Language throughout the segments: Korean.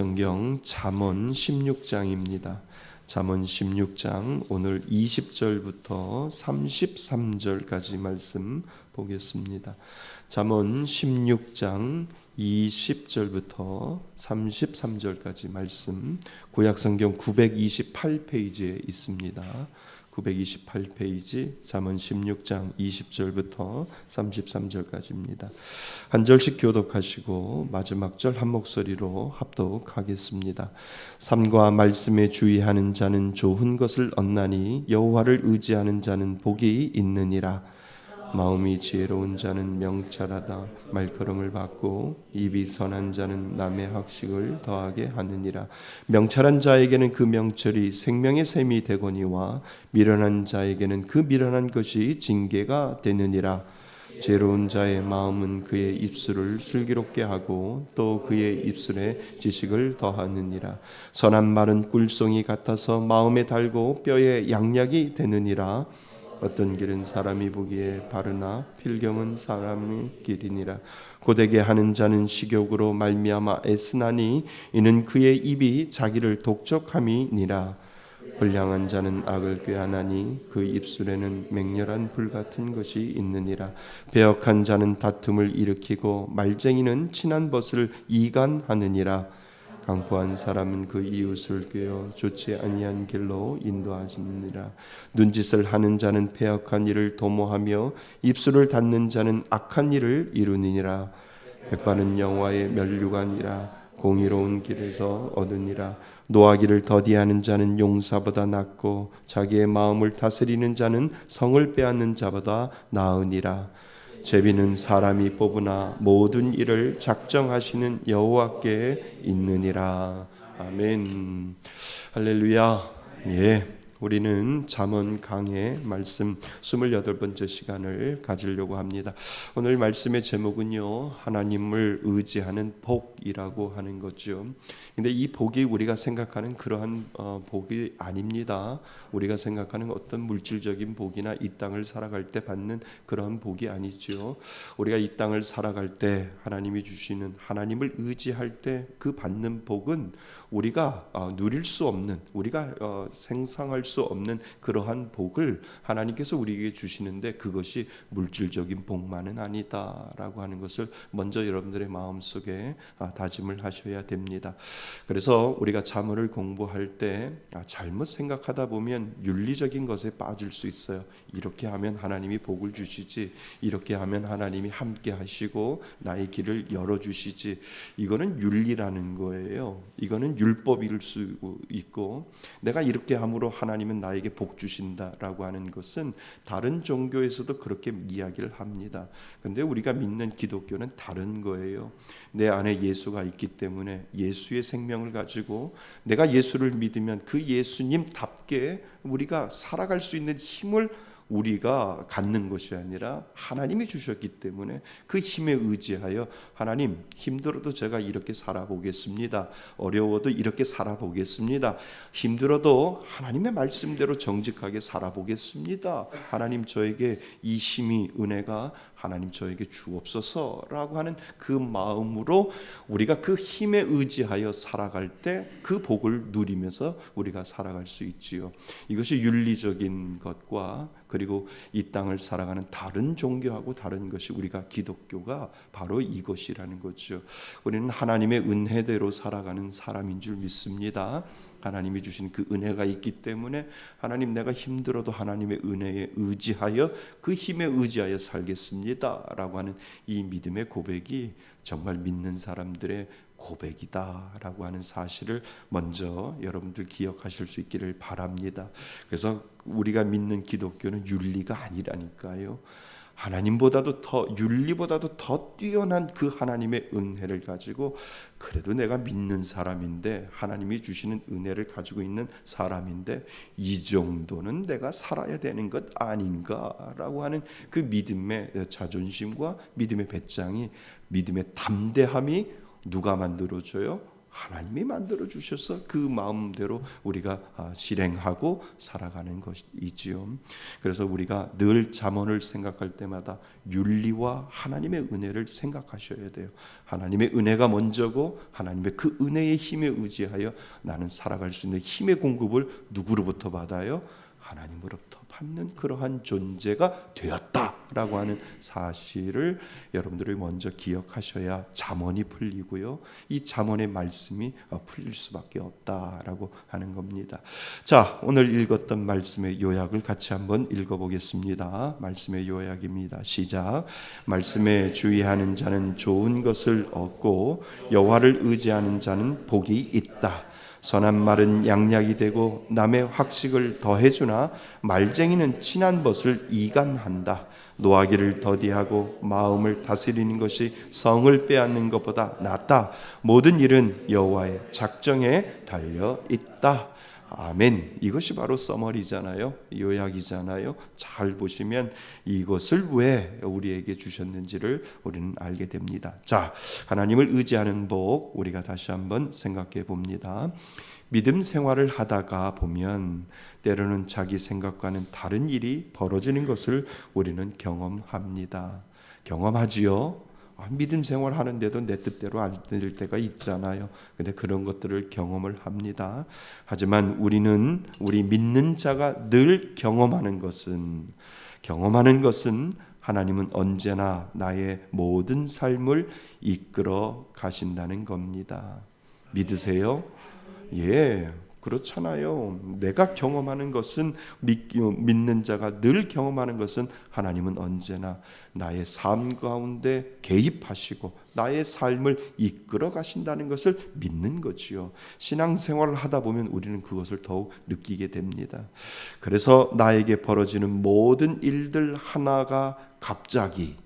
구약성경 잠언 16장입니다. 잠언 16장 오늘 20절부터 33절까지 말씀 보겠습니다. 잠언 16장 20절부터 33절까지 말씀 구약성경 928페이지에 있습니다. 928페이지 잠언 16장 20절부터 33절까지입니다. 한 절씩 교독하시고 마지막 절 한 목소리로 합독하겠습니다. 삶과 말씀에 주의하는 자는 좋은 것을 얻나니 여호와를 의지하는 자는 복이 있느니라. 마음이 지혜로운 자는 명철하다. 말걸음을 받고 입이 선한 자는 남의 학식을 더하게 하느니라. 명철한 자에게는 그 명철이 생명의 샘이 되거니와 미련한 자에게는 그 미련한 것이 징계가 되느니라. 지혜로운 자의 마음은 그의 입술을 슬기롭게 하고 또 그의 입술에 지식을 더하느니라. 선한 말은 꿀송이 같아서 마음에 달고 뼈에 양약이 되느니라. 어떤 길은 사람이 보기에 바르나 필경은 사람의 길이니라. 고되게 하는 자는 식욕으로 말미암아 애쓰나니 이는 그의 입이 자기를 독촉함이니라. 불량한 자는 악을 꾀하나니 그 입술에는 맹렬한 불 같은 것이 있느니라. 배역한 자는 다툼을 일으키고 말쟁이는 친한 벗을 이간하느니라. 강포한 사람은 그 이웃을 꾀어 좋지 아니한 길로 인도하시느니라. 눈짓을 하는 자는 패역한 일을 도모하며 입술을 닫는 자는 악한 일을 이루느니라. 백발은 영화의 면류관이라. 공의로운 길에서 얻으니라. 노하기를 더디하는 자는 용사보다 낫고 자기의 마음을 다스리는 자는 성을 빼앗는 자보다 나으니라. 제비는 사람이 뽑으나 모든 일을 작정하시는 여호와께 있느니라. 아멘. 할렐루야. 예. 우리는 잠언 강해 말씀 28번째 시간을 가지려고 합니다. 오늘 말씀의 제목은요, 하나님을 의지하는 복이라고 하는 거죠. 근데 이 복이 우리가 생각하는 그러한 복이 아닙니다. 우리가 생각하는 어떤 물질적인 복이나 이 땅을 살아갈 때 받는 그러한 복이 아니죠. 우리가 이 땅을 살아갈 때 하나님이 주시는, 하나님을 의지할 때 그 받는 복은 우리가 누릴 수 없는, 우리가 생상할 수 없는 그러한 복을 하나님께서 우리에게 주시는데, 그것이 물질적인 복만은 아니다라고 하는 것을 먼저 여러분들의 마음속에 다짐을 하셔야 됩니다. 그래서 우리가 잠언을 공부할 때 잘못 생각하다 보면 윤리적인 것에 빠질 수 있어요. 이렇게 하면 하나님이 복을 주시지, 이렇게 하면 하나님이 함께 하시고 나의 길을 열어주시지. 이거는 윤리라는 거예요. 이거는 율법일 수 있고, 내가 이렇게 함으로 하나님은 나에게 복 주신다라고 하는 것은 다른 종교에서도 그렇게 이야기를 합니다. 근데 우리가 믿는 기독교는 다른 거예요. 내 안에 예수가 있기 때문에 예수의 생명을 가지고 내가 예수를 믿으면 그 예수님답게 우리가 살아갈 수 있는 힘을 우리가 갖는 것이 아니라 하나님이 주셨기 때문에 그 힘에 의지하여, 하나님, 힘들어도 제가 이렇게 살아보겠습니다. 어려워도 이렇게 살아보겠습니다. 힘들어도 하나님의 말씀대로 정직하게 살아보겠습니다. 하나님, 저에게 이 힘이, 은혜가 하나님 저에게 주옵소서라고 하는 그 마음으로 우리가 그 힘에 의지하여 살아갈 때 그 복을 누리면서 우리가 살아갈 수 있지요. 이것이 윤리적인 것과 그리고 이 땅을 살아가는 다른 종교하고 다른 것이, 우리가 기독교가 바로 이것이라는 거죠. 우리는 하나님의 은혜대로 살아가는 사람인 줄 믿습니다. 하나님이 주신 그 은혜가 있기 때문에 하나님, 내가 힘들어도 하나님의 은혜에 의지하여 그 힘에 의지하여 살겠습니다 라고 하는 이 믿음의 고백이 정말 믿는 사람들의 고백이다라고 하는 사실을 먼저 여러분들 기억하실 수 있기를 바랍니다. 그래서 우리가 믿는 기독교는 윤리가 아니라니까요. 하나님보다도 더, 윤리보다도 더 뛰어난 그 하나님의 은혜를 가지고, 그래도 내가 믿는 사람인데, 하나님이 주시는 은혜를 가지고 있는 사람인데, 이 정도는 내가 살아야 되는 것 아닌가라고 하는 그 믿음의 자존심과 믿음의 배짱이, 믿음의 담대함이 누가 만들어줘요? 하나님이 만들어 주셔서 그 마음대로 우리가 실행하고 살아가는 것이지요. 그래서 우리가 늘 잠언을 생각할 때마다 윤리와 하나님의 은혜를 생각하셔야 돼요. 하나님의 은혜가 먼저고 하나님의 그 은혜의 힘에 의지하여 나는 살아갈 수 있는 힘의 공급을 누구로부터 받아요? 하나님으로부터 받는 그러한 존재가 되었다라고 하는 사실을 여러분들이 먼저 기억하셔야 잠언이 풀리고요. 이 잠언의 말씀이 풀릴 수밖에 없다라고 하는 겁니다. 자, 오늘 읽었던 말씀의 요약을 같이 한번 읽어보겠습니다. 말씀의 요약입니다. 시작. 말씀에 주의하는 자는 좋은 것을 얻고 여호와를 의지하는 자는 복이 있다. 선한 말은 양약이 되고 남의 학식을 더해주나 말쟁이는 친한 벗을 이간한다. 노하기를 더디하고 마음을 다스리는 것이 성을 빼앗는 것보다 낫다. 모든 일은 여호와의 작정에 달려 있다. 아멘. 이것이 바로 서머리잖아요. 요약이잖아요. 잘 보시면 이것을 왜 우리에게 주셨는지를 우리는 알게 됩니다. 자, 하나님을 의지하는 복 우리가 다시 한번 생각해 봅니다. 믿음 생활을 하다가 보면 때로는 자기 생각과는 다른 일이 벌어지는 것을 우리는 경험합니다. 경험하지요. 믿음 생활 하는데도 내 뜻대로 안 될 때가 있잖아요. 근데 그런 것들을 경험을 합니다. 하지만 우리 믿는 자가 늘 경험하는 것은 하나님은 언제나 나의 모든 삶을 이끌어 가신다는 겁니다. 믿으세요? 예. 그렇잖아요. 내가 경험하는 것은 믿는 자가 늘 경험하는 것은 하나님은 언제나 나의 삶 가운데 개입하시고 나의 삶을 이끌어 가신다는 것을 믿는 거지요. 신앙생활을 하다 보면 우리는 그것을 더욱 느끼게 됩니다. 그래서 나에게 벌어지는 모든 일들 하나가 갑자기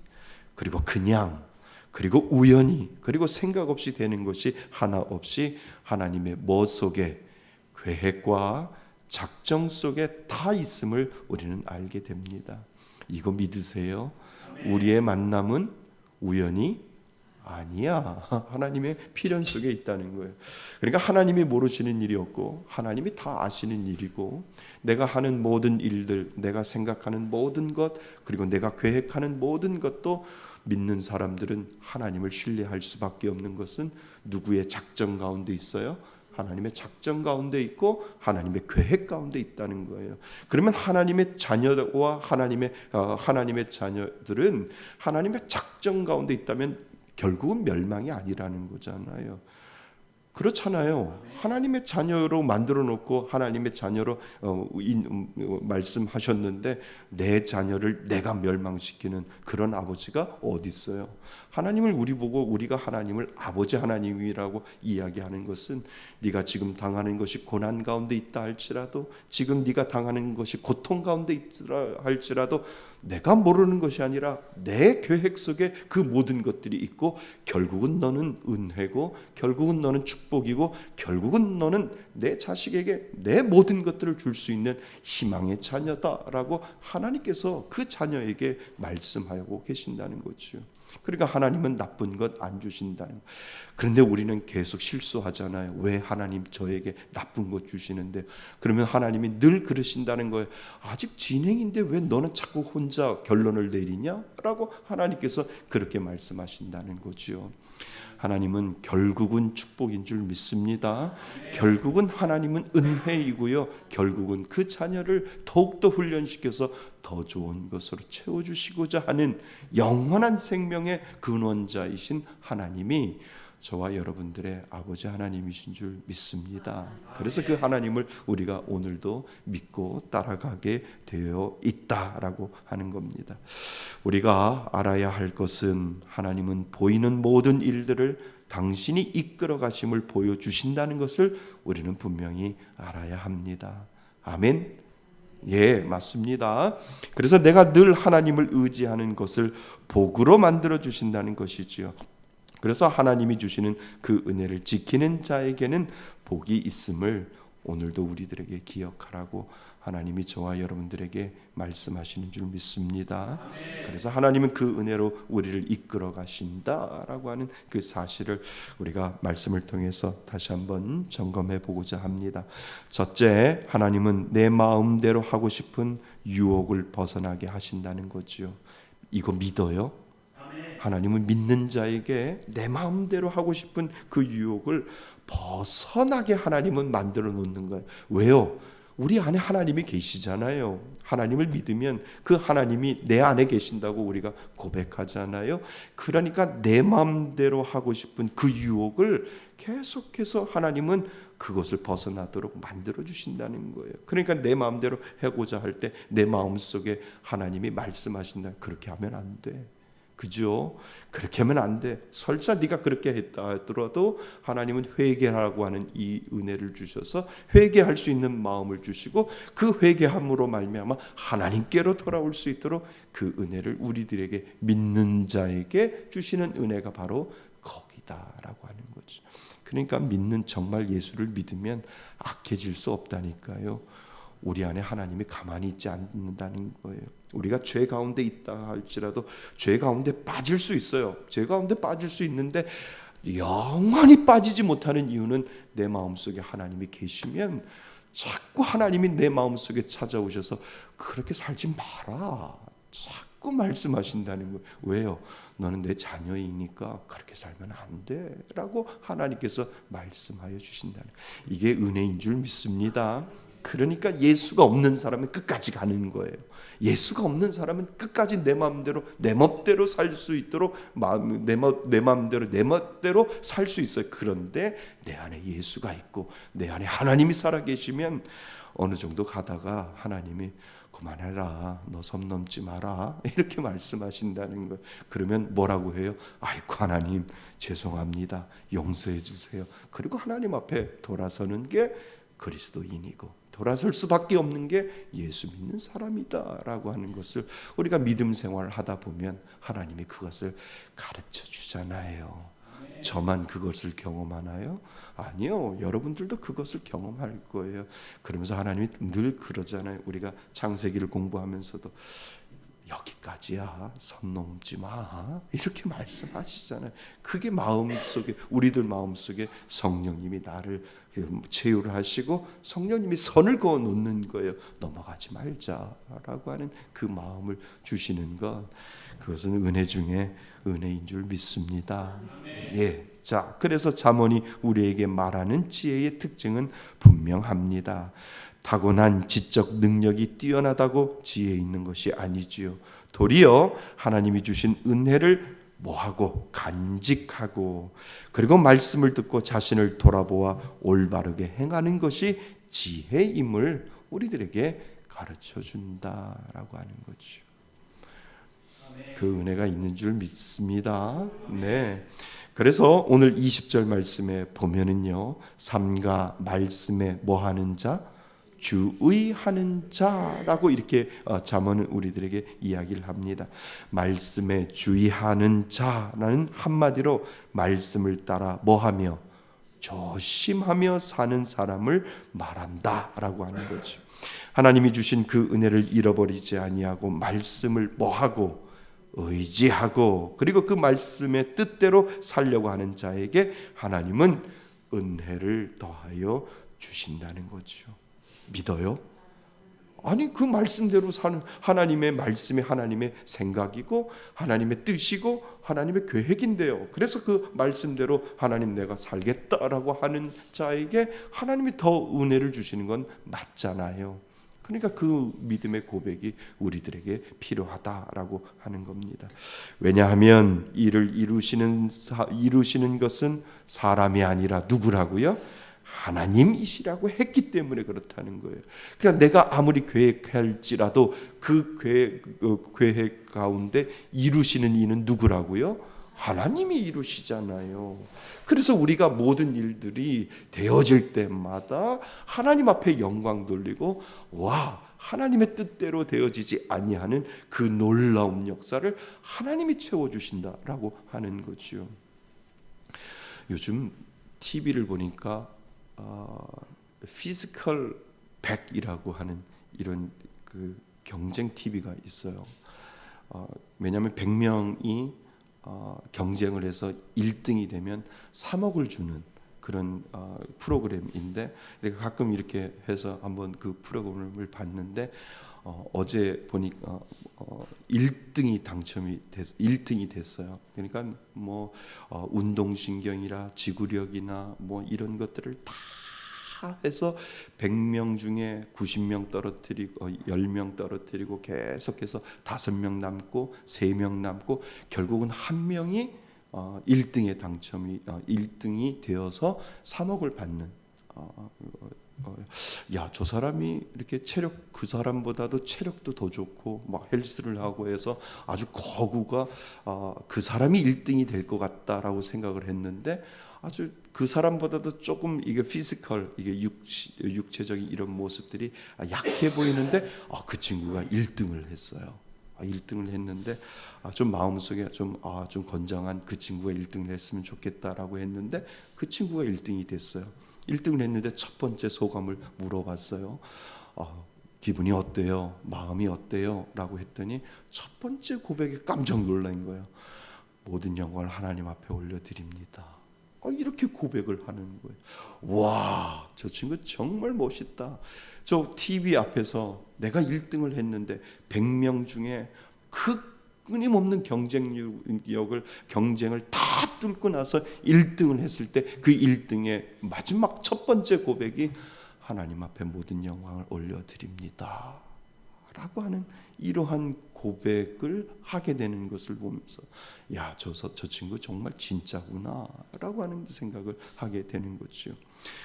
그리고 그냥 그리고 우연히 그리고 생각 없이 되는 것이 하나 없이 하나님의 뭐 속에 계획과 작정 속에 다 있음을 우리는 알게 됩니다. 이거 믿으세요? 우리의 만남은 우연이 아니야. 하나님의 필연 속에 있다는 거예요. 그러니까 하나님이 모르시는 일이 없고 하나님이 다 아시는 일이고 내가 하는 모든 일들, 내가 생각하는 모든 것 그리고 내가 계획하는 모든 것도 믿는 사람들은 하나님을 신뢰할 수밖에 없는 것은 누구의 작정 가운데 있어요? 하나님의 작정 가운데 있고 하나님의 계획 가운데 있다는 거예요. 그러면 하나님의 자녀와 하나님의 자녀들은 하나님의 작정 가운데 있다면 결국은 멸망이 아니라는 거잖아요. 그렇잖아요. 하나님의 자녀로 만들어 놓고 하나님의 자녀로 말씀하셨는데 내 자녀를 내가 멸망시키는 그런 아버지가 어디 있어요? 하나님을 우리가 하나님을 아버지 하나님이라고 이야기하는 것은 네가 지금 당하는 것이 고난 가운데 있다 할지라도 지금 네가 당하는 것이 고통 가운데 있다 할지라도 내가 모르는 것이 아니라 내 계획 속에 그 모든 것들이 있고 결국은 너는 은혜고 결국은 너는 축복이고 결국은 너는 내 자식에게 내 모든 것들을 줄 수 있는 희망의 자녀다라고 하나님께서 그 자녀에게 말씀하고 계신다는 거죠. 그러니까 하나님은 나쁜 것 안 주신다는 거예요. 그런데 우리는 계속 실수하잖아요. 왜 하나님 저에게 나쁜 것 주시는데? 그러면 하나님이 늘 그러신다는 거예요. 아직 진행인데 왜 너는 자꾸 혼자 결론을 내리냐? 라고 하나님께서 그렇게 말씀하신다는 거죠. 하나님은 결국은 축복인 줄 믿습니다. 결국은 하나님은 은혜이고요. 결국은 그 자녀를 더욱더 훈련시켜서 더 좋은 것으로 채워주시고자 하는 영원한 생명의 근원자이신 하나님이 저와 여러분들의 아버지 하나님이신 줄 믿습니다. 그래서 그 하나님을 우리가 오늘도 믿고 따라가게 되어 있다라고 하는 겁니다. 우리가 알아야 할 것은 하나님은 보이는 모든 일들을 당신이 이끌어 가심을 보여주신다는 것을 우리는 분명히 알아야 합니다. 아멘. 예, 맞습니다. 그래서 내가 늘 하나님을 의지하는 것을 복으로 만들어 주신다는 것이지요. 그래서 하나님이 주시는 그 은혜를 지키는 자에게는 복이 있음을 오늘도 우리들에게 기억하라고 하나님이 저와 여러분들에게 말씀하시는 줄 믿습니다. 그래서 하나님은 그 은혜로 우리를 이끌어 가신다라고 하는 그 사실을 우리가 말씀을 통해서 다시 한번 점검해 보고자 합니다. 첫째, 하나님은 내 마음대로 하고 싶은 유혹을 벗어나게 하신다는 거죠. 이거 믿어요? 하나님은 믿는 자에게 내 마음대로 하고 싶은 그 유혹을 벗어나게 하나님은 만들어 놓는 거예요. 왜요? 우리 안에 하나님이 계시잖아요. 하나님을 믿으면 그 하나님이 내 안에 계신다고 우리가 고백하잖아요. 그러니까 내 마음대로 하고 싶은 그 유혹을 계속해서 하나님은 그것을 벗어나도록 만들어 주신다는 거예요. 그러니까 내 마음대로 하고자 할 때 내 마음속에 하나님이 말씀하신다. 그렇게 하면 안 돼. 그죠? 그렇게 하면 안 돼. 설사 네가 그렇게 했다 하더라도 하나님은 회개하라고 하는 이 은혜를 주셔서 회개할 수 있는 마음을 주시고 그 회개함으로 말미암아 하나님께로 돌아올 수 있도록 그 은혜를 우리들에게 믿는 자에게 주시는 은혜가 바로 거기다라고 하는 거죠. 그러니까 정말 예수를 믿으면 악해질 수 없다니까요. 우리 안에 하나님이 가만히 있지 않는다는 거예요. 우리가 죄 가운데 있다 할지라도 죄 가운데 빠질 수 있어요. 죄 가운데 빠질 수 있는데 영원히 빠지지 못하는 이유는 내 마음속에 하나님이 계시면 자꾸 하나님이 내 마음속에 찾아오셔서 그렇게 살지 마라. 자꾸 말씀하신다는 거예요. 왜요? 너는 내 자녀이니까 그렇게 살면 안 돼 라고 하나님께서 말씀하여 주신다는 이게 은혜인 줄 믿습니다. 그러니까 예수가 없는 사람은 끝까지 가는 거예요. 예수가 없는 사람은 끝까지 내 마음대로 내 멋대로 살 수 있도록 내 마음대로 내 멋대로 살 수 있어요. 그런데 내 안에 예수가 있고 내 안에 하나님이 살아계시면 어느 정도 가다가 하나님이 그만해라, 너 선 넘지 마라 이렇게 말씀하신다는 거예요. 그러면 뭐라고 해요? 아이고 하나님 죄송합니다, 용서해 주세요. 그리고 하나님 앞에 돌아서는 게 그리스도인이고 돌아설 수밖에 없는 게 예수 믿는 사람이다라고 하는 것을 우리가 믿음 생활을 하다 보면 하나님이 그것을 가르쳐 주잖아요. 저만 그것을 경험하나요? 아니요. 여러분들도 그것을 경험할 거예요. 그러면서 하나님이 늘 그러잖아요. 우리가 창세기를 공부하면서도 여기까지야, 선 넘지 마 이렇게 말씀하시잖아요. 그게 마음속에 우리들 마음속에 성령님이 나를 체유를 하시고 성령님이 선을 그어 놓는 거예요. 넘어가지 말자라고 하는 그 마음을 주시는 것, 그것은 은혜 중에 은혜인 줄 믿습니다. 예. 자, 그래서 잠언이 우리에게 말하는 지혜의 특징은 분명합니다. 타고난 지적 능력이 뛰어나다고 지혜 있는 것이 아니지요. 도리어 하나님이 주신 은혜를 뭐하고 간직하고 그리고 말씀을 듣고 자신을 돌아보아 올바르게 행하는 것이 지혜임을 우리들에게 가르쳐 준다라고 하는 거죠. 그 은혜가 있는 줄 믿습니다. 네. 그래서 오늘 20절 말씀에 보면은요, 삼가 말씀에 뭐하는 자? 주의하는 자라고 이렇게 잠언은 우리들에게 이야기를 합니다. 말씀에 주의하는 자라는 한마디로 말씀을 따라 뭐하며 조심하며 사는 사람을 말한다라고 하는 거죠. 하나님이 주신 그 은혜를 잃어버리지 아니하고 말씀을 뭐하고 의지하고 그리고 그 말씀의 뜻대로 살려고 하는 자에게 하나님은 은혜를 더하여 주신다는 거죠. 믿어요? 아니, 그 말씀대로 사는 하나님의 말씀이 하나님의 생각이고 하나님의 뜻이고 하나님의 계획인데요. 그래서 그 말씀대로 하나님 내가 살겠다라고 하는 자에게 하나님이 더 은혜를 주시는 건 맞잖아요. 그러니까 그 믿음의 고백이 우리들에게 필요하다라고 하는 겁니다. 왜냐하면 이를 이루시는 것은 사람이 아니라 누구라고요? 하나님이시라고 했기 때문에 그렇다는 거예요. 그러니까 내가 아무리 계획할지라도 그 계획 가운데 이루시는 이는 누구라고요? 하나님이 이루시잖아요. 그래서 우리가 모든 일들이 되어질 때마다 하나님 앞에 영광 돌리고 와, 하나님의 뜻대로 되어지지 아니하는 그 놀라운 역사를 하나님이 채워주신다라고 하는 거죠. 요즘 TV를 보니까 피지컬 백이라고 하는 이런 그 경쟁 TV가 있어요. 왜냐하면 100명이 경쟁을 해서 1등이 되면 3억을 주는 그런 프로그램인데, 가끔 이렇게 해서 한번 그 프로그램을 봤는데 어제 보니까 1등이 당첨이 1등이 됐어요. 그러니까 뭐 운동신경이라 지구력이나 뭐 이런 것들을 다 해서 100명 중에 90명 떨어뜨리고 10명 떨어뜨리고 계속해서 5명 남고 3명 남고 결국은 한 명이 1등에 당첨이 1등이 되어서 3억을 받는. 야, 저 사람이 이렇게 체력, 그 사람보다도 체력도 더 좋고 막 헬스를 하고 해서 아주 거구가 그 사람이 1등이 될 것 같다라고 생각을 했는데, 아주 그 사람보다도 조금 이게 피지컬, 이게 육체적인 이런 모습들이 약해 보이는데 그 친구가 1등을 했어요. 1등을 했는데 좀 마음속에 좀 건장한 그 친구가 1등을 했으면 좋겠다라고 했는데 그 친구가 1등이 됐어요. 1등을 했는데 첫 번째 소감을 물어봤어요. 기분이 어때요? 마음이 어때요? 라고 했더니 첫 번째 고백에 깜짝 놀란 거예요. 모든 영광을 하나님 앞에 올려드립니다. 이렇게 고백을 하는 거예요. 와, 저 친구 정말 멋있다. 저 TV 앞에서 내가 1등을 했는데 100명 중에 그 끊임없는 경쟁을 다 뚫고 나서 1등을 했을 때 그 1등의 마지막 첫 번째 고백이 하나님 앞에 모든 영광을 올려드립니다 라고 하는 이러한 고백을 하게 되는 것을 보면서 야, 저 친구 정말 진짜구나 라고 하는 생각을 하게 되는 거죠.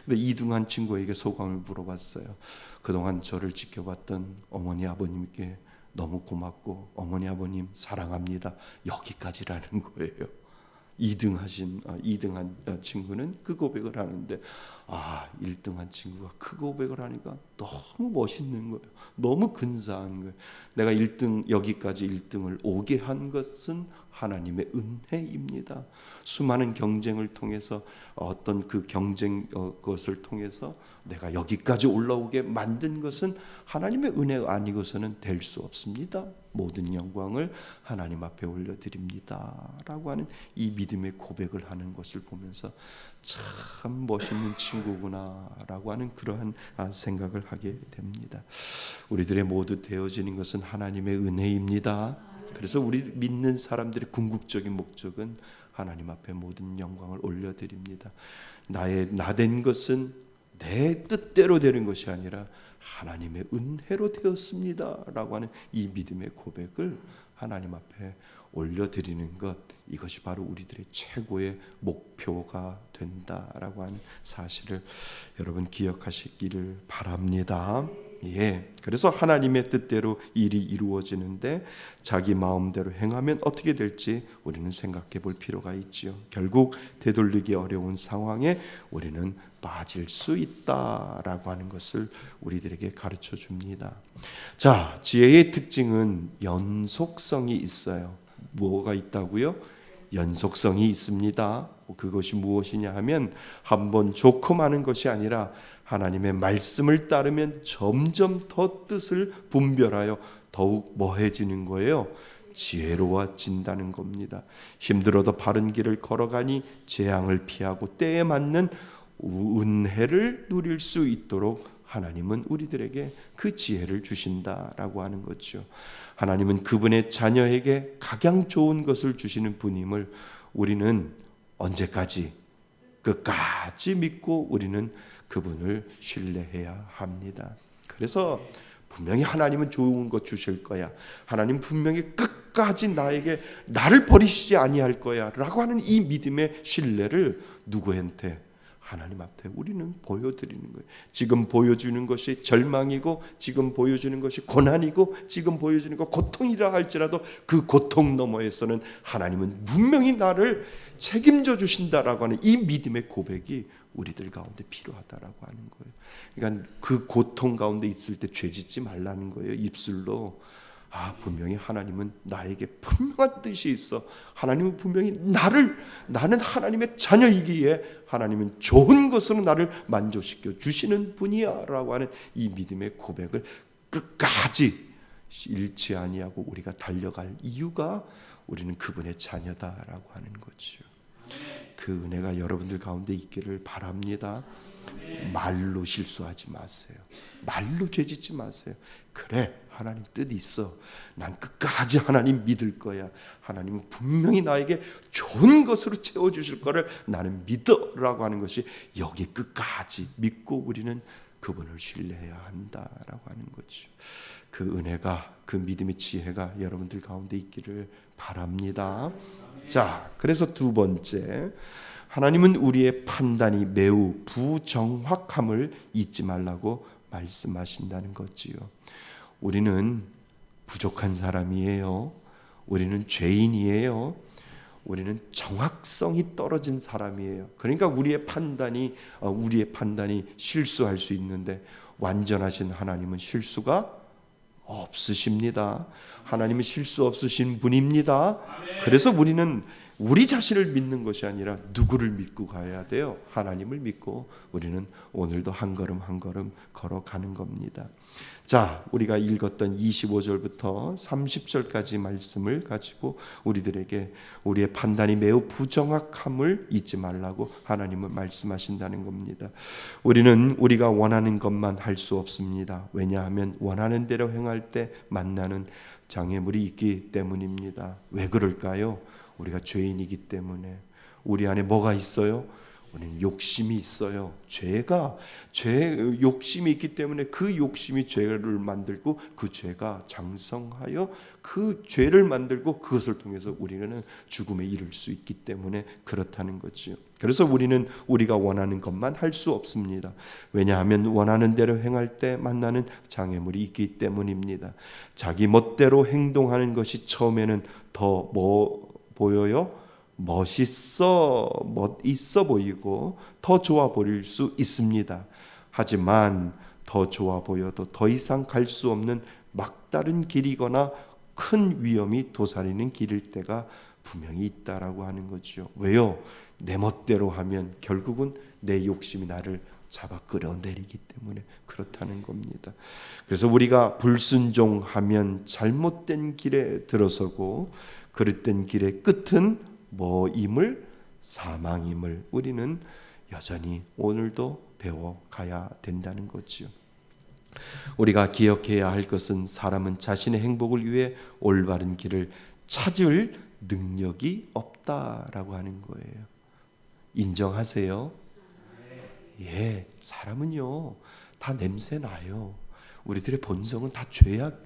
근데 2등한 친구에게 소감을 물어봤어요. 그동안 저를 지켜봤던 어머니 아버님께 너무 고맙고 어머니 아버님 사랑합니다, 여기까지라는 거예요. 2등한 친구는 그 고백을 하는데 1등한 친구가 그 고백을 하니까 너무 멋있는 거예요. 너무 근사한 거예요. 내가 1등, 여기까지 1등을 오게 한 것은 하나님의 은혜입니다. 수많은 경쟁을 통해서 어떤 그 경쟁 것을 통해서 내가 여기까지 올라오게 만든 것은 하나님의 은혜가 아니고서는 될 수 없습니다. 모든 영광을 하나님 앞에 올려드립니다 라고 하는 이 믿음의 고백을 하는 것을 보면서 참 멋있는 친구구나 라고 하는 그러한 생각을 하게 됩니다. 우리들의 모두 되어지는 것은 하나님의 은혜입니다. 그래서 우리 믿는 사람들의 궁극적인 목적은 하나님 앞에 모든 영광을 올려드립니다. 나된 것은 내 뜻대로 되는 것이 아니라 하나님의 은혜로 되었습니다 라고 하는 이 믿음의 고백을 하나님 앞에 올려드리는 것, 이것이 바로 우리들의 최고의 목표가 된다라고 하는 사실을 여러분 기억하시기를 바랍니다. 그래서 하나님의 뜻대로 일이 이루어지는데 자기 마음대로 행하면 어떻게 될지 우리는 생각해 볼 필요가 있지요. 결국 되돌리기 어려운 상황에 우리는 빠질 수 있다라고 하는 것을 우리들에게 가르쳐 줍니다. 자, 지혜의 특징은 연속성이 있어요. 뭐가 있다고요? 연속성이 있습니다. 그것이 무엇이냐 하면 한번 좋고 마는 것이 아니라 하나님의 말씀을 따르면 점점 더 뜻을 분별하여 더욱 뭐해지는 거예요? 지혜로워진다는 겁니다. 힘들어도 바른 길을 걸어가니 재앙을 피하고 때에 맞는 은혜를 누릴 수 있도록 하나님은 우리들에게 그 지혜를 주신다라고 하는 거죠. 하나님은 그분의 자녀에게 가장 좋은 것을 주시는 분임을 우리는 언제까지? 끝까지 믿고 우리는 그분을 신뢰해야 합니다. 그래서 분명히 하나님은 좋은 것 주실 거야, 하나님 분명히 끝까지 나를 버리시지 아니할 거야 라고 하는 이 믿음의 신뢰를 누구한테? 하나님 앞에 우리는 보여드리는 거예요. 지금 보여주는 것이 절망이고, 지금 보여주는 것이 고난이고, 지금 보여주는 것 고통이라 할지라도 그 고통 너머에서는 하나님은 분명히 나를 책임져 주신다라고 하는 이 믿음의 고백이 우리들 가운데 필요하다라고 하는 거예요. 그러니까 그 고통 가운데 있을 때 죄짓지 말라는 거예요. 입술로 분명히 하나님은 나에게 분명한 뜻이 있어. 하나님은 분명히 나는 하나님의 자녀이기에 하나님은 좋은 것으로 나를 만족시켜 주시는 분이야 라고 하는 이 믿음의 고백을 끝까지 잃지 아니하고 우리가 달려갈 이유가 우리는 그분의 자녀다라고 하는 거죠. 그 은혜가 여러분들 가운데 있기를 바랍니다. 말로 실수하지 마세요. 말로 죄짓지 마세요. 그래, 하나님 뜻 있어. 난 끝까지 하나님 믿을 거야. 하나님은 분명히 나에게 좋은 것으로 채워주실 거를 나는 믿어라고 하는 것이, 여기 끝까지 믿고 우리는 그분을 신뢰해야 한다라고 하는 거죠. 그 은혜가, 그 믿음의 지혜가 여러분들 가운데 있기를 바랍니다. 자, 그래서 두 번째, 하나님은 우리의 판단이 매우 부정확함을 잊지 말라고 말씀하신다는 거지요. 우리는 부족한 사람이에요. 우리는 죄인이에요. 우리는 정확성이 떨어진 사람이에요. 그러니까 우리의 판단이 실수할 수 있는데, 완전하신 하나님은 실수가 없으십니다. 하나님은 실수 없으신 분입니다. 그래서 우리는 우리 자신을 믿는 것이 아니라 누구를 믿고 가야 돼요? 하나님을 믿고 우리는 오늘도 한 걸음 한 걸음 걸어가는 겁니다. 자, 우리가 읽었던 25절부터 30절까지 말씀을 가지고 우리들에게 우리의 판단이 매우 부정확함을 잊지 말라고 하나님은 말씀하신다는 겁니다. 우리는 우리가 원하는 것만 할 수 없습니다. 왜냐하면 원하는 대로 행할 때 만나는 장애물이 있기 때문입니다. 왜 그럴까요? 우리가 죄인이기 때문에. 우리 안에 뭐가 있어요? 우리는 욕심이 있어요. 죄 욕심이 있기 때문에 그 욕심이 죄를 만들고, 그 죄가 장성하여 그 죄를 만들고, 그것을 통해서 우리는 죽음에 이를 수 있기 때문에 그렇다는 거죠. 그래서 우리는 우리가 원하는 것만 할 수 없습니다. 왜냐하면 원하는 대로 행할 때 만나는 장애물이 있기 때문입니다. 자기 멋대로 행동하는 것이 처음에는 더 보여요? 멋있어 보이고 더 좋아 보일 수 있습니다. 하지만 더 좋아 보여도 더 이상 갈 수 없는 막다른 길이거나 큰 위험이 도사리는 길일 때가 분명히 있다라고 하는 거죠. 왜요? 내 멋대로 하면 결국은 내 욕심이 나를 잡아 끌어내리기 때문에 그렇다는 겁니다. 그래서 우리가 불순종하면 잘못된 길에 들어서고, 그릇된 길의 끝은 뭐임을? 사망임을 우리는 여전히 오늘도 배워가야 된다는 거죠. 우리가 기억해야 할 것은, 사람은 자신의 행복을 위해 올바른 길을 찾을 능력이 없다라고 하는 거예요. 인정하세요? 예, 사람은요 다 냄새 나요. 우리들의 본성은 다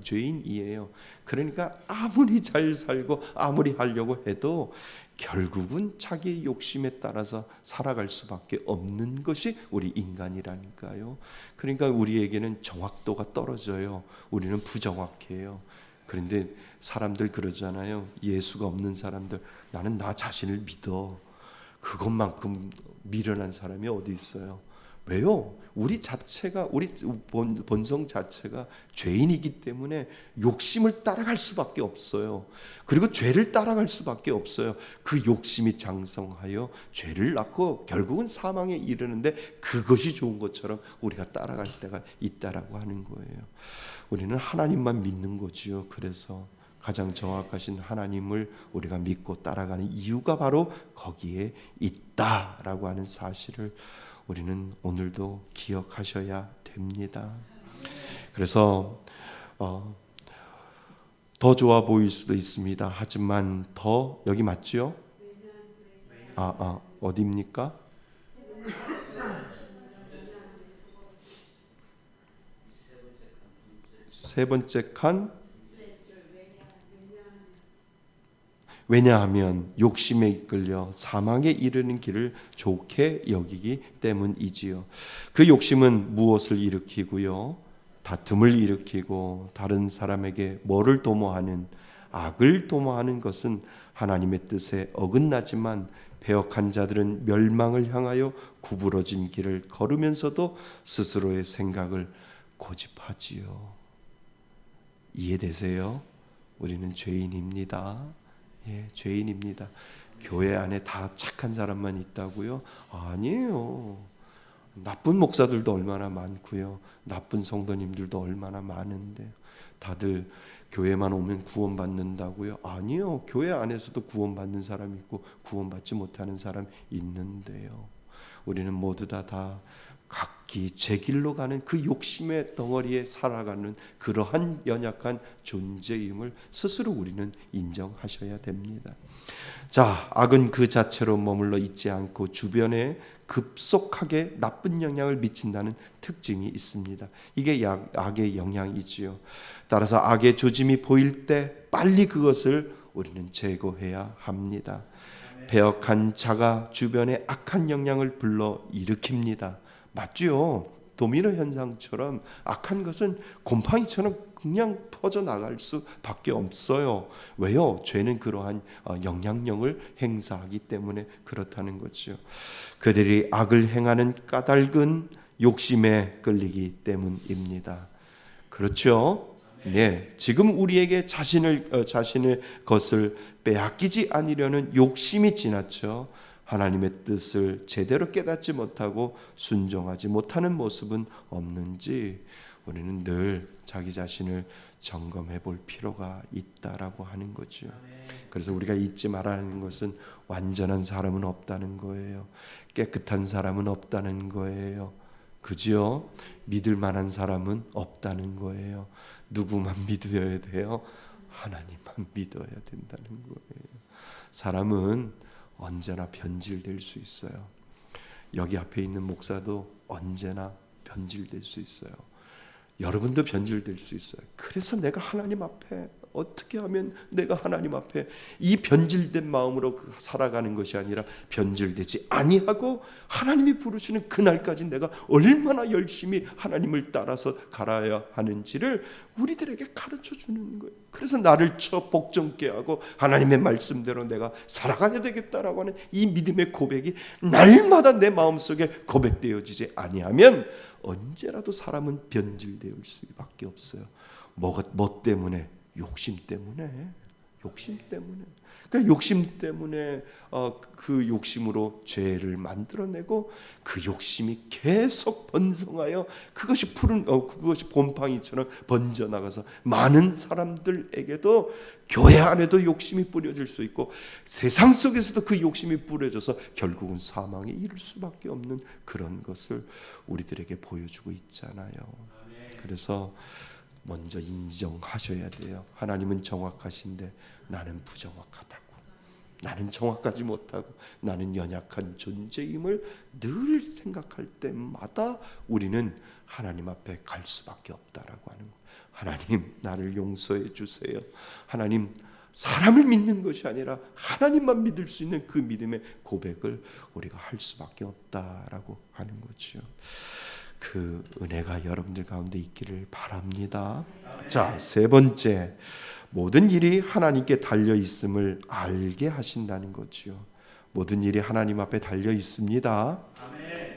죄인이에요. 그러니까 아무리 잘 살고 아무리 하려고 해도 결국은 자기의 욕심에 따라서 살아갈 수밖에 없는 것이 우리 인간이라니까요. 그러니까 우리에게는 정확도가 떨어져요. 우리는 부정확해요. 그런데 사람들 그러잖아요. 예수가 없는 사람들, 나는 나 자신을 믿어. 그것만큼 미련한 사람이 어디 있어요? 왜요? 우리 본성 자체가 죄인이기 때문에 욕심을 따라갈 수밖에 없어요. 그리고 죄를 따라갈 수밖에 없어요. 그 욕심이 장성하여 죄를 낳고 결국은 사망에 이르는데, 그것이 좋은 것처럼 우리가 따라갈 때가 있다라고 하는 거예요. 우리는 하나님만 믿는 거지요. 그래서 가장 정확하신 하나님을 우리가 믿고 따라가는 이유가 바로 거기에 있다라고 하는 사실을 우리는 오늘도 기억하셔야 됩니다. 그래서 더 좋아 보일 수도 있습니다. 하지만 더, 여기 맞죠? 어디입니까? 세 번째 칸. 왜냐하면 욕심에 이끌려 사망에 이르는 길을 좋게 여기기 때문이지요. 그 욕심은 무엇을 일으키고요? 다툼을 일으키고 다른 사람에게 뭐를 도모하는, 악을 도모하는 것은 하나님의 뜻에 어긋나지만, 배역한 자들은 멸망을 향하여 구부러진 길을 걸으면서도 스스로의 생각을 고집하지요. 이해되세요? 우리는 죄인입니다. 예, 죄인입니다. 교회 안에 다 착한 사람만 있다고요? 아니에요. 나쁜 목사들도 얼마나 많고요. 나쁜 성도님들도 얼마나 많은데 다들 교회만 오면 구원받는다고요? 아니요. 교회 안에서도 구원받는 사람이 있고 구원받지 못하는 사람이 있는데요. 우리는 모두 다 각기 제 길로 가는 그 욕심의 덩어리에 살아가는 그러한 연약한 존재임을 스스로 우리는 인정하셔야 됩니다. 자, 악은 그 자체로 머물러 있지 않고 주변에 급속하게 나쁜 영향을 미친다는 특징이 있습니다. 이게 악의 영향이지요. 따라서 악의 조짐이 보일 때 빨리 그것을 우리는 제거해야 합니다. 배역한 자가 주변에 악한 영향을 불러 일으킵니다. 맞죠? 도미노 현상처럼 악한 것은 곰팡이처럼 그냥 퍼져나갈 수밖에 없어요. 왜요? 죄는 그러한 영향력을 행사하기 때문에 그렇다는 거죠. 그들이 악을 행하는 까닭은 욕심에 끌리기 때문입니다. 그렇죠? 네, 지금 우리에게 자신의 것을 빼앗기지 않으려는 욕심이 지나쳐 하나님의 뜻을 제대로 깨닫지 못하고 순종하지 못하는 모습은 없는지 우리는 늘 자기 자신을 점검해 볼 필요가 있다라고 하는 거죠. 그래서 우리가 잊지 말아야 하는 것은 완전한 사람은 없다는 거예요. 깨끗한 사람은 없다는 거예요. 그죠? 믿을 만한 사람은 없다는 거예요. 누구만 믿어야 돼요? 하나님만 믿어야 된다는 거예요. 사람은 언제나 변질될 수 있어요. 여기 앞에 있는 목사도 언제나 변질될 수 있어요. 여러분도 변질될 수 있어요. 그래서 내가 하나님 앞에 어떻게 하면 내가 하나님 앞에 이 변질된 마음으로 살아가는 것이 아니라 변질되지 아니하고 하나님이 부르시는 그날까지 내가 얼마나 열심히 하나님을 따라서 갈아야 하는지를 우리들에게 가르쳐 주는 거예요. 그래서 나를 복종케 하고 하나님의 말씀대로 내가 살아가야 되겠다라고 하는 이 믿음의 고백이 날마다 내 마음속에 고백되어지지 아니하면 언제라도 사람은 변질될 수밖에 없어요. 뭐 때문에? 욕심 때문에. 그러니까 욕심 때문에 그 욕심으로 죄를 만들어내고 그 욕심이 계속 번성하여 그것이 그것이 곰팡이처럼 번져 나가서 많은 사람들에게도 교회 안에도 욕심이 뿌려질 수 있고 세상 속에서도 그 욕심이 뿌려져서 결국은 사망에 이를 수밖에 없는 그런 것을 우리들에게 보여주고 있잖아요. 그래서 먼저 인정하셔야 돼요. 하나님은 정확하신데 나는 부정확하다고. 나는 정확하지 못하고 나는 연약한 존재임을 늘 생각할 때마다 우리는 하나님 앞에 갈 수밖에 없다라고 하는 거예요. 하나님, 나를 용서해 주세요. 하나님, 사람을 믿는 것이 아니라 하나님만 믿을 수 있는 그 믿음의 고백을 우리가 할 수밖에 없다라고 하는 거죠. 그 은혜가 여러분들 가운데 있기를 바랍니다. 자, 세 번째, 모든 일이 하나님께 달려 있음을 알게 하신다는 거지요. 모든 일이 하나님 앞에 달려 있습니다.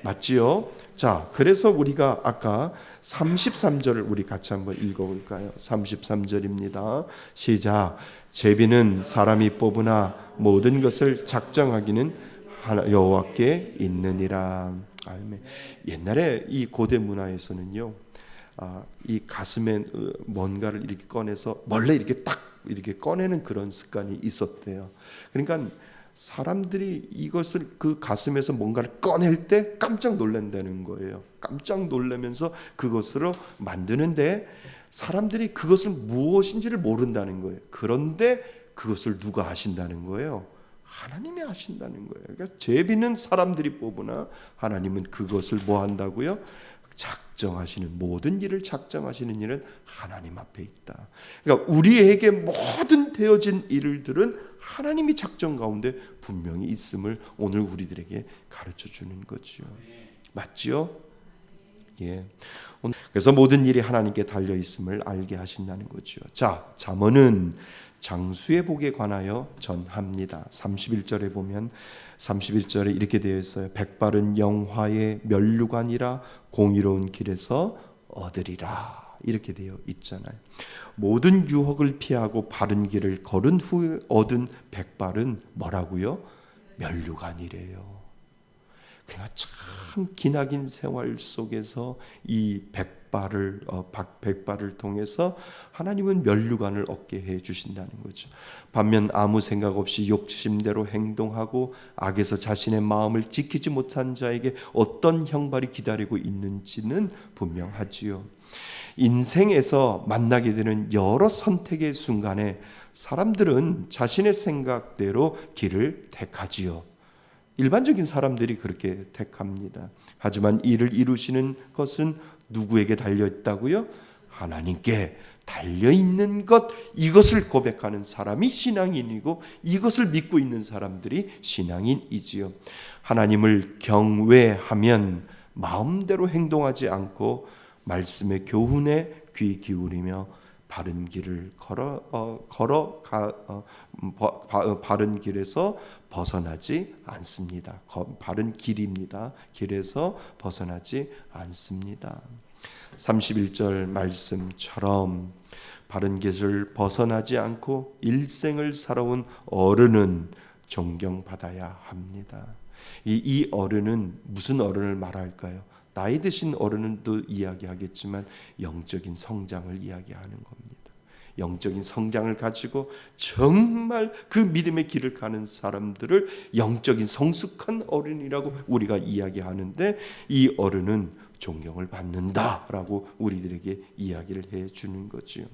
맞지요? 자, 그래서 우리가 아까 33절을 우리 같이 한번 읽어볼까요? 33절입니다. 시작. 제비는 사람이 뽑으나 모든 것을 작정하기는 여호와께 있느니라. 아멘. 옛날에 이 고대 문화에서는요, 이 가슴에 뭔가를 이렇게 꺼내서 원래 이렇게 딱 이렇게 꺼내는 그런 습관이 있었대요. 그러니까 사람들이 이것을 그 가슴에서 뭔가를 꺼낼 때 깜짝 놀란다는 거예요. 깜짝 놀라면서 그것으로 만드는데 사람들이 그것을 무엇인지를 모른다는 거예요. 그런데 그것을 누가 하신다는 거예요? 하나님이 하신다는 거예요. 그러니까 제비는 사람들이 뽑으나 하나님은 그것을 뭐 한다고요? 작정하시는, 모든 일을 작정하시는 일은 하나님 앞에 있다. 그러니까 우리에게 모든 되어진 일들은 하나님이 작정 가운데 분명히 있음을 오늘 우리들에게 가르쳐 주는 거죠. 맞지요? 예. 그래서 모든 일이 하나님께 달려 있음을 알게 하신다는 거죠. 자, 잠언은 장수의 복에 관하여 전합니다. 31절에 보면 31절에 이렇게 되어 있어요. 백발은 영화의 면류관이라 공의로운 길에서 얻으리라. 이렇게 되어 있잖아요. 모든 유혹을 피하고 바른 길을 걸은 후에 얻은 백발은 뭐라고요? 면류관이래요. 그러니까 참 기나긴 생활 속에서 이 백발을 통해서 하나님은 면류관을 얻게 해 주신다는 거죠. 반면 아무 생각 없이 욕심대로 행동하고 악에서 자신의 마음을 지키지 못한 자에게 어떤 형벌이 기다리고 있는지는 분명하지요. 인생에서 만나게 되는 여러 선택의 순간에 사람들은 자신의 생각대로 길을 택하지요. 일반적인 사람들이 그렇게 택합니다. 하지만 이를 이루시는 것은 누구에게 달려있다고요? 하나님께 달려있는 것, 이것을 고백하는 사람이 신앙인이고 이것을 믿고 있는 사람들이 신앙인이지요. 하나님을 경외하면 마음대로 행동하지 않고 말씀의 교훈에 귀 기울이며 바른 길을 바른 길에서 벗어나지 않습니다. 바른 길입니다. 길에서 벗어나지 않습니다. 31절 말씀처럼 바른 길을 벗어나지 않고 일생을 살아온 어른은 존경받아야 합니다. 이 어른은 무슨 어른을 말할까요? 나이 드신 어른도 이야기하겠지만 영적인 성장을 이야기하는 겁니다. 영적인 성장을 가지고 정말 그 믿음의 길을 가는 사람들을 영적인 성숙한 어른이라고 우리가 이야기하는데, 이 어른은 존경을 받는다라고 우리들에게 이야기를 해주는 거죠.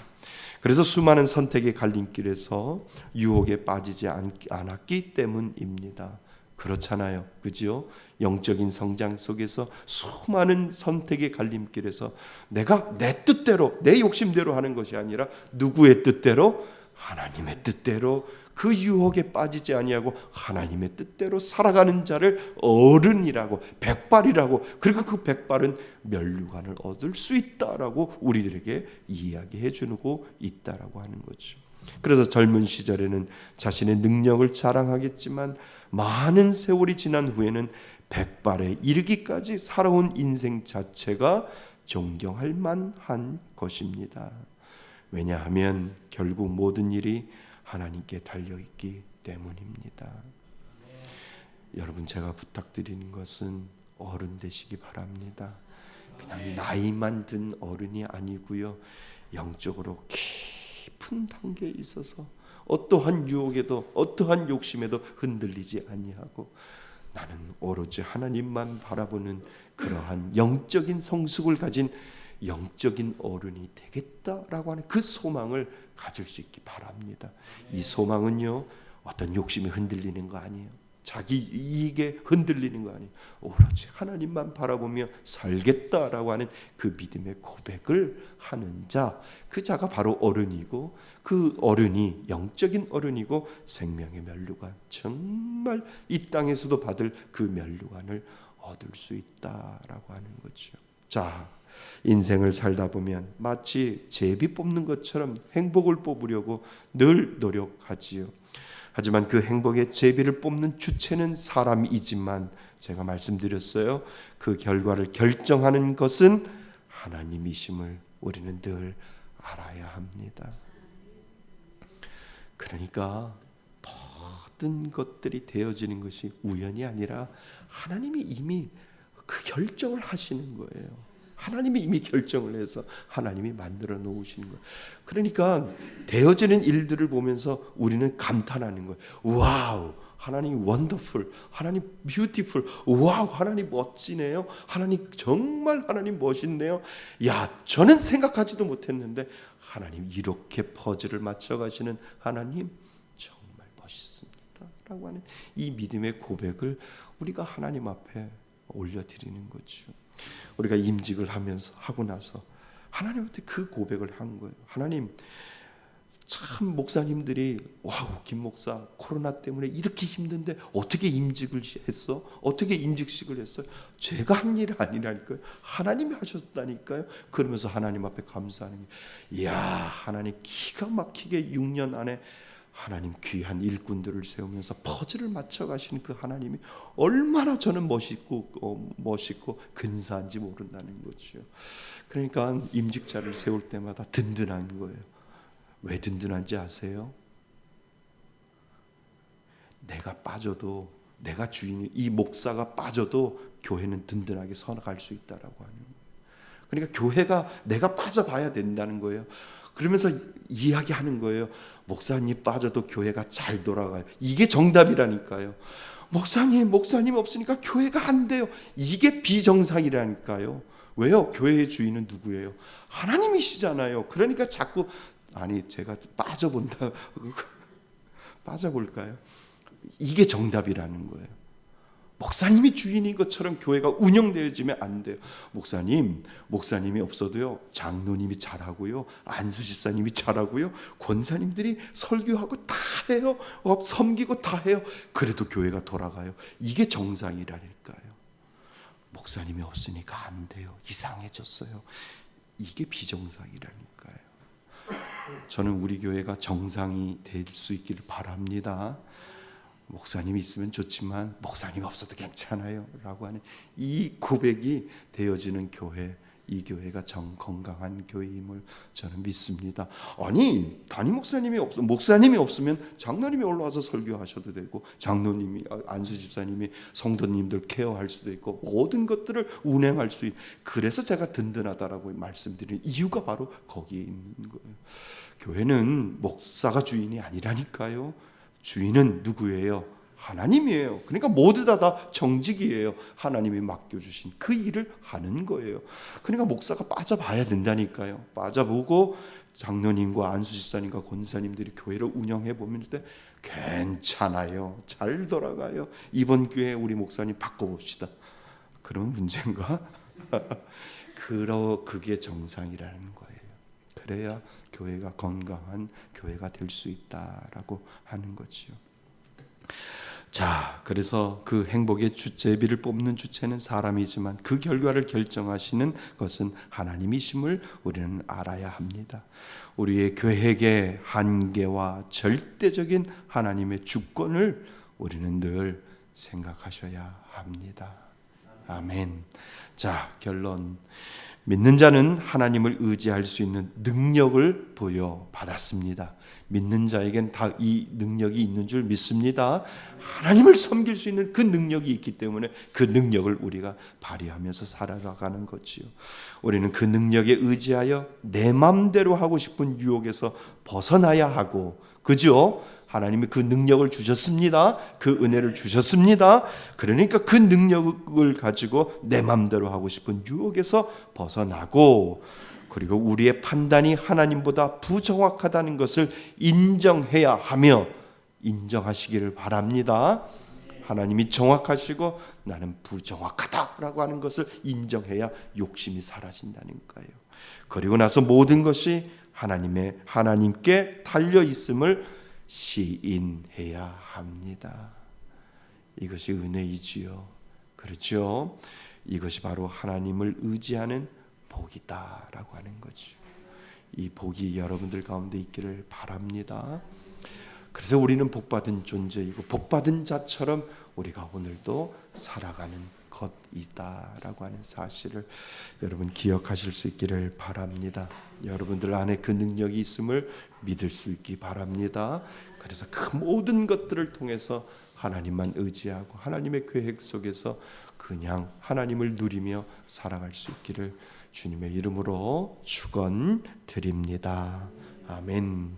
그래서 수많은 선택의 갈림길에서 유혹에 빠지지 않았기 때문입니다. 그렇잖아요, 그죠? 영적인 성장 속에서 수많은 선택의 갈림길에서 내가 내 뜻대로, 내 욕심대로 하는 것이 아니라 누구의 뜻대로? 하나님의 뜻대로, 그 유혹에 빠지지 아니하고 하나님의 뜻대로 살아가는 자를 어른이라고, 백발이라고, 그리고 그 백발은 면류관을 얻을 수 있다라고 우리들에게 이야기해 주고 있다라고 하는 거죠. 그래서 젊은 시절에는 자신의 능력을 자랑하겠지만 많은 세월이 지난 후에는 백발에 이르기까지 살아온 인생 자체가 존경할 만한 것입니다. 왜냐하면 결국 모든 일이 하나님께 달려있기 때문입니다. 여러분, 제가 부탁드리는 것은 어른 되시기 바랍니다. 그냥 나이만 든 어른이 아니고요, 영적으로 깊은 단계에 있어서 어떠한 유혹에도 어떠한 욕심에도 흔들리지 아니하고 나는 오로지 하나님만 바라보는 그러한 영적인 성숙을 가진 영적인 어른이 되겠다라고 하는 그 소망을 가질 수 있기 바랍니다. 이 소망은요, 어떤 욕심에 흔들리는 거 아니에요. 자기 이익에 흔들리는 거 아니에요. 오로지 하나님만 바라보며 살겠다라고 하는 그 믿음의 고백을 하는 자, 그 자가 바로 어른이고, 그 어른이 영적인 어른이고 생명의 면류관, 정말 이 땅에서도 받을 그 면류관을 얻을 수 있다라고 하는 거죠. 자, 인생을 살다 보면 마치 제비 뽑는 것처럼 행복을 뽑으려고 늘 노력하지요. 하지만 그 행복의 제비를 뽑는 주체는 사람이지만 제가 말씀드렸어요. 그 결과를 결정하는 것은 하나님이심을 우리는 늘 알아야 합니다. 그러니까 모든 것들이 되어지는 것이 우연이 아니라 하나님이 이미 그 결정을 하시는 거예요. 하나님이 이미 결정을 해서 하나님이 만들어 놓으시는 거예요. 그러니까 되어지는 일들을 보면서 우리는 감탄하는 거예요. 와우, 하나님 원더풀, 하나님 뷰티풀, 와우, 하나님 멋지네요. 하나님 정말 하나님 멋있네요. 야, 저는 생각하지도 못했는데 하나님 이렇게 퍼즐을 맞춰 가시는 하나님 정말 멋있습니다 라고 하는 이 믿음의 고백을 우리가 하나님 앞에 올려드리는 거죠. 우리가 임직을 하고 나서 하나님한테 그 고백을 한 거예요. 하나님, 참 목사님들이 와우, 김 목사 코로나 때문에 이렇게 힘든데 어떻게 임직을 했어? 어떻게 임직식을 했어요? 제가 한 일이 아니라니까요. 하나님이 하셨다니까요. 그러면서 하나님 앞에 감사하는 게, 이야, 하나님 기가 막히게 6년 안에 하나님 귀한 일꾼들을 세우면서 퍼즐을 맞춰 가시는 그 하나님이 얼마나 저는 멋있고 근사한지 모른다는 거죠. 그러니까 임직자를 세울 때마다 든든한 거예요. 왜 든든한지 아세요? 내가 빠져도 내가 주인이, 이 목사가 빠져도 교회는 든든하게 서나갈 수 있다라고 하는 거예요. 그러니까 교회가 내가 빠져봐야 된다는 거예요. 그러면서 이야기하는 거예요. 목사님 빠져도 교회가 잘 돌아가요. 이게 정답이라니까요. 목사님 없으니까 교회가 안 돼요. 이게 비정상이라니까요. 왜요? 교회의 주인은 누구예요? 하나님이시잖아요. 그러니까 자꾸 아니 제가 빠져본다 빠져볼까요? 이게 정답이라는 거예요. 목사님이 주인인 것처럼 교회가 운영되어지면 안 돼요. 목사님이 없어도요, 장로님이 잘하고요, 안수 집사님이 잘하고요, 권사님들이 설교하고 다 해요, 섬기고 다 해요. 그래도 교회가 돌아가요. 이게 정상이라니까요. 목사님이 없으니까 안 돼요. 이상해졌어요. 이게 비정상이라니까요. 저는 우리 교회가 정상이 될 수 있기를 바랍니다. 목사님이 있으면 좋지만 목사님 없어도 괜찮아요 라고 하는 이 고백이 되어지는 교회, 이 교회가 건강한 교회임을 저는 믿습니다. 아니 담임 목사님이 없으면 장로님이 올라와서 설교하셔도 되고, 장로님이, 안수 집사님이 성도님들 케어할 수도 있고, 모든 것들을 운행할 수 있고, 그래서 제가 든든하다라고 말씀드리는 이유가 바로 거기에 있는 거예요. 교회는 목사가 주인이 아니라니까요. 주인은 누구예요? 하나님이에요. 그러니까 모두 다 정직이에요. 하나님이 맡겨주신 그 일을 하는 거예요. 그러니까 목사가 빠져봐야 된다니까요. 빠져보고 장로님과 안수집사님과 권사님들이 교회를 운영해 보면 괜찮아요. 잘 돌아가요. 이번 기회에 우리 목사님 바꿔봅시다. 그런 문제인가? 그게 정상이라는 거예요. 그래야 교회가 건강한 교회가 될 수 있다라고 하는 거지요. 자, 그래서 그 행복의 주제비를 뽑는 주체는 사람이지만 그 결과를 결정하시는 것은 하나님이심을 우리는 알아야 합니다. 우리의 계획의 한계와 절대적인 하나님의 주권을 우리는 늘 생각하셔야 합니다. 아멘. 자, 결론. 믿는 자는 하나님을 의지할 수 있는 능력을 부여받았습니다. 믿는 자에겐 다 이 능력이 있는 줄 믿습니다. 하나님을 섬길 수 있는 그 능력이 있기 때문에 그 능력을 우리가 발휘하면서 살아가는 거지요. 우리는 그 능력에 의지하여 내 마음대로 하고 싶은 유혹에서 벗어나야 하고, 그죠? 하나님이 그 능력을 주셨습니다. 그 은혜를 주셨습니다. 그러니까 그 능력을 가지고 내 마음대로 하고 싶은 유혹에서 벗어나고, 그리고 우리의 판단이 하나님보다 부정확하다는 것을 인정해야 하며, 인정하시기를 바랍니다. 하나님이 정확하시고 나는 부정확하다라고 하는 것을 인정해야 욕심이 사라진다는 거예요. 그리고 나서 모든 것이 하나님께 달려 있음을 시인해야 합니다. 이것이 은혜이지요. 그렇죠? 이것이 바로 하나님을 의지하는 복이다라고 하는 거죠. 이 복이 여러분들 가운데 있기를 바랍니다. 그래서 우리는 복받은 존재이고 복받은 자처럼 우리가 오늘도 살아가는 것이다라고 하는 사실을 여러분 기억하실 수 있기를 바랍니다. 여러분들 안에 그 능력이 있음을 믿을 수 있기 바랍니다. 그래서 그 모든 것들을 통해서 하나님만 의지하고 하나님의 계획 속에서 그냥 하나님을 누리며 살아갈 수 있기를 주님의 이름으로 축원드립니다. 아멘.